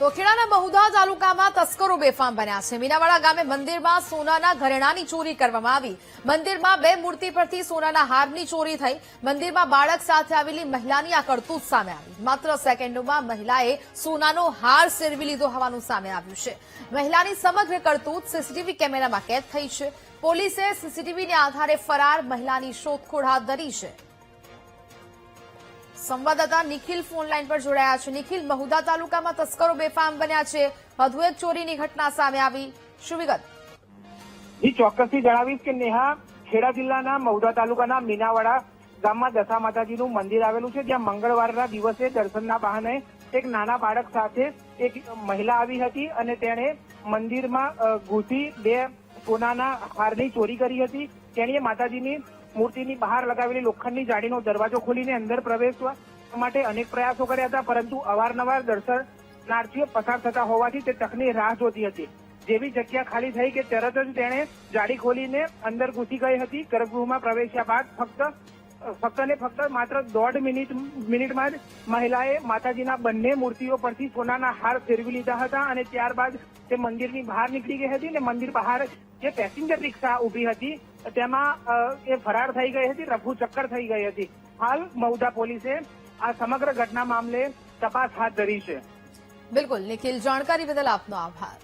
તો ખેડાના મહુધા તાલુકામાં તસ્કરો બેફામ બન્યા છે। મીનાવાડા ગામે મંદિરમાં સોનાના ઘરેણાની ચોરી કરવામાં આવી। મંદિરમાં 2 મૂર્તિ પરથી સોનાના હારની ચોરી થઈ। મંદિરમાં બાળક સાથે આવેલી મહિલાની આ કરતૂત સામે આવી। માત્ર સેકન્ડોમાં મહિલાએ સોનાનો હાર સેરવી લીધો હોવાનું સામે આવ્યું છે। મહિલાની સમગ્ર કરતૂત સીસીટીવી કેમેરામાં કેદ થઈ છે। પોલીસે સીસીટીવીને આધારે ફરાર મહિલાની શોધખોળ હાથ ધરી છે। સંવાદદાતા નિખિલ ફોન લાઈન પર જોડાયા છે। નિખિલ, મહુધા તાલુકામાં તસ્કરો બેફામ બન્યા છે। વધુ એક ચોરીની ઘટના સામે આવી, શું વિગત? જી, ચોક્કસથી જણાવીશ કે નેહા, ખેડા જિલ્લાના મહુધા તાલુકાના મીનાવાડા ગામમાં દશા માતાજીનું મંદિર આવેલું છે, જ્યાં મંગળવારના દિવસે દર્શનના બહાને એક નાના બાળક સાથે એક મહિલા આવી હતી અને તેણે મંદિરમાં ઘૂસી 2 સોનાના હારની ચોરી કરી હતી। તેણીએ માતાજીની મૂર્તિની બહાર લગાવેલી લોખંડની જાળીનો દરવાજો ખોલીને અંદર પ્રવેશવા માટે અનેક પ્રયાસો કર્યા હતા, પરંતુ અવારનવાર દર્શનાર્થીઓ પસાર થતા હોવાથી તે તકની રાહ જોતી હતી। જેવી જગ્યા ખાલી થઈ કે તરત જ તેણે જાળી ખોલીને અંદર ઘૂસી ગઈ હતી। ગર્ભગૃહમાં પ્રવેશ્યા બાદ ફક્ત માત્ર 1.5 મિનિટમાં જ મહિલાએ માતાજીના બંને મૂર્તિઓ પરથી સોનાના હાર ફેરવી લીધા હતા અને ત્યારબાદ તે મંદિરની બહાર નીકળી ગઈ હતી અને મંદિર બહાર જે પેસેન્જર રિક્ષા ઉભી હતી તેમાં એ ફરાર થઈ ગઈ હતી, રફુ ચક્કર થઈ ગઈ હતી। હાલ મહુધા પોલીસે આ સમગ્ર ઘટના મામલે તપાસ હાથ ધરી છે। બિલકુલ નિખિલ, જાણકારી બદલ આપનો આભાર।